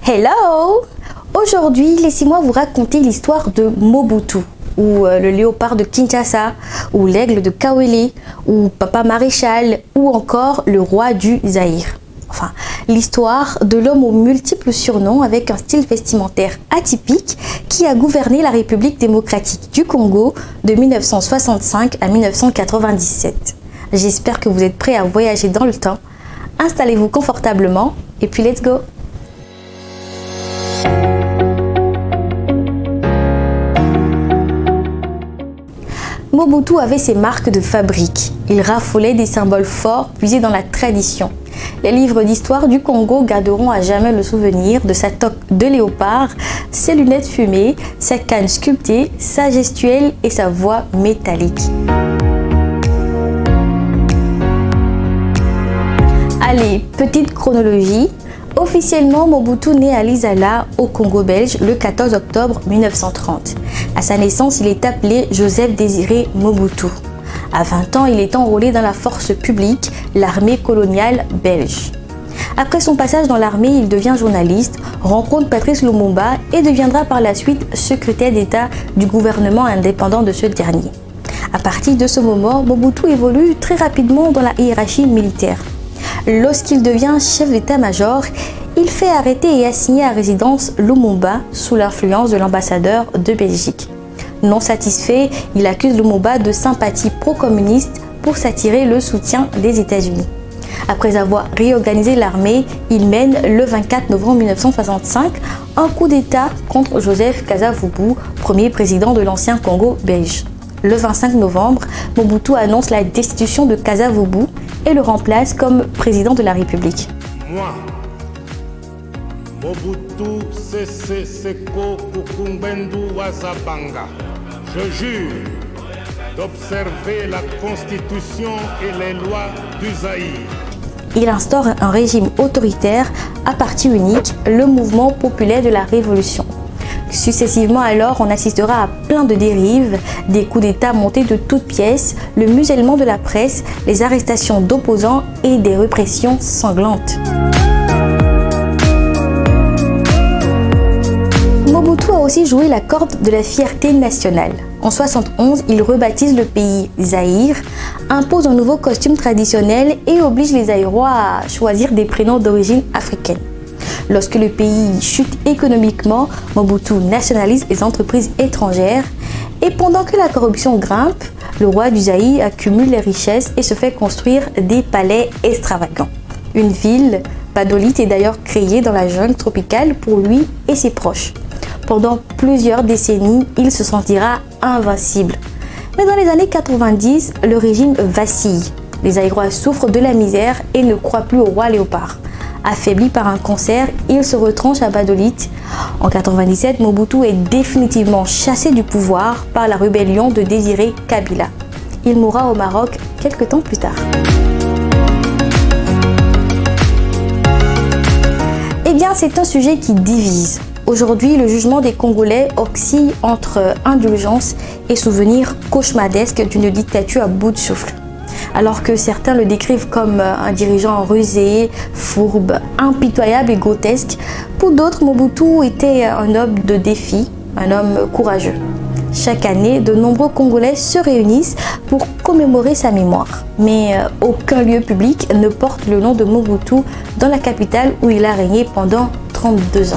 Hello! Aujourd'hui, laissez-moi vous raconter l'histoire de Mobutu, ou le léopard de Kinshasa, ou l'aigle de Kawele, ou Papa Maréchal, ou encore le roi du Zaïre. Enfin, l'histoire de l'homme aux multiples surnoms avec un style vestimentaire atypique qui a gouverné la République démocratique du Congo de 1965 à 1997. J'espère que vous êtes prêts à voyager dans le temps. Installez-vous confortablement et puis let's go! Mobutu avait ses marques de fabrique. Il raffolait des symboles forts puisés dans la tradition. Les livres d'histoire du Congo garderont à jamais le souvenir de sa toque de léopard, ses lunettes fumées, sa canne sculptée, sa gestuelle et sa voix métallique. Allez, petite chronologie. Officiellement, Mobutu naît à Lisala, au Congo belge, le 14 octobre 1930. À sa naissance, il est appelé Joseph Désiré Mobutu. À 20 ans, il est enrôlé dans la force publique, l'armée coloniale belge. Après son passage dans l'armée, il devient journaliste, rencontre Patrice Lumumba et deviendra par la suite secrétaire d'État du gouvernement indépendant de ce dernier. À partir de ce moment, Mobutu évolue très rapidement dans la hiérarchie militaire. Lorsqu'il devient chef d'état-major, il fait arrêter et assigner à résidence Lumumba sous l'influence de l'ambassadeur de Belgique. Non satisfait, il accuse Lumumba de sympathie pro-communiste pour s'attirer le soutien des États-Unis. Après avoir réorganisé l'armée, il mène le 24 novembre 1965 un coup d'État contre Joseph Kasavubu, premier président de l'ancien Congo belge. Le 25 novembre, Mobutu annonce la destitution de Kasavubu et le remplace comme président de la République. Moi, Mobutu Sese Seko Kukumbendu Wazabanga, je jure d'observer la Constitution et les lois du Zaïre. Il instaure un régime autoritaire à parti unique, le mouvement populaire de la Révolution. Successivement alors, on assistera à plein de dérives, des coups d'État montés de toutes pièces, le musellement de la presse, les arrestations d'opposants et des répressions sanglantes. Mobutu a aussi joué la corde de la fierté nationale. En 1971, il rebaptise le pays Zaïre, impose un nouveau costume traditionnel et oblige les Zaïrois à choisir des prénoms d'origine africaine. Lorsque le pays chute économiquement, Mobutu nationalise les entreprises étrangères et pendant que la corruption grimpe, le roi du Zaïre accumule les richesses et se fait construire des palais extravagants. Une ville, Badolite, est d'ailleurs créée dans la jungle tropicale pour lui et ses proches. Pendant plusieurs décennies, il se sentira invincible. Mais dans les années 90, le régime vacille. Les Zaïrois souffrent de la misère et ne croient plus au roi léopard. Affaibli par un cancer, il se retranche à Badolite. En 1997, Mobutu est définitivement chassé du pouvoir par la rébellion de Désiré Kabila. Il mourra au Maroc quelques temps plus tard. Eh bien, c'est un sujet qui divise. Aujourd'hui, le jugement des Congolais oscille entre indulgence et souvenir cauchemardesque d'une dictature à bout de souffle. Alors que certains le décrivent comme un dirigeant rusé, fourbe, impitoyable et grotesque, pour d'autres, Mobutu était un homme de défi, un homme courageux. Chaque année, de nombreux Congolais se réunissent pour commémorer sa mémoire. Mais aucun lieu public ne porte le nom de Mobutu dans la capitale où il a régné pendant 32 ans.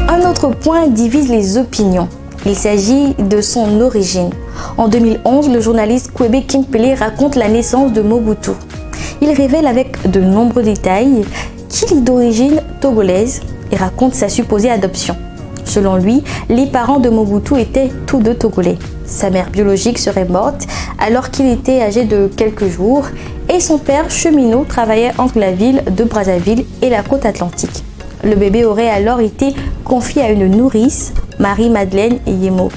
Un autre point divise les opinions. Il s'agit de son origine. En 2011, le journaliste Kwebe Kimpele raconte la naissance de Mobutu. Il révèle avec de nombreux détails qu'il est d'origine togolaise et raconte sa supposée adoption. Selon lui, les parents de Mobutu étaient tous deux togolais. Sa mère biologique serait morte alors qu'il était âgé de quelques jours et son père cheminot travaillait entre la ville de Brazzaville et la côte atlantique. Le bébé aurait alors été confié à une nourrice, Marie-Madeleine Yemo.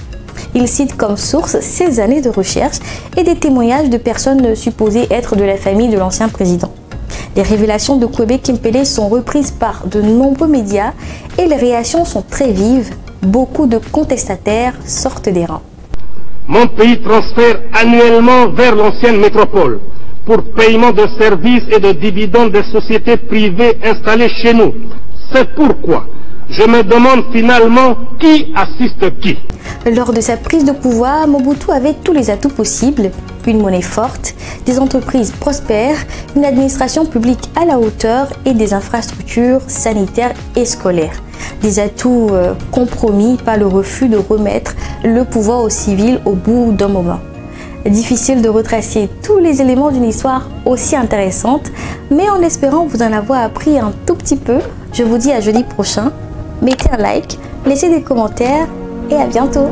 Il cite comme source ses années de recherche et des témoignages de personnes supposées être de la famille de l'ancien président. Les révélations de Kwebe Kimpele sont reprises par de nombreux médias et les réactions sont très vives. Beaucoup de contestataires sortent des rangs. Mon pays transfère annuellement vers l'ancienne métropole pour paiement de services et de dividendes des sociétés privées installées chez nous. C'est pourquoi je me demande finalement qui assiste qui. Lors de sa prise de pouvoir, Mobutu avait tous les atouts possibles. Une monnaie forte, des entreprises prospères, une administration publique à la hauteur et des infrastructures sanitaires et scolaires. Des atouts compromis par le refus de remettre le pouvoir aux civils au bout d'un moment. Difficile de retracer tous les éléments d'une histoire aussi intéressante, mais en espérant vous en avoir appris un tout petit peu, je vous dis à jeudi prochain. Mettez un like, laissez des commentaires et à bientôt.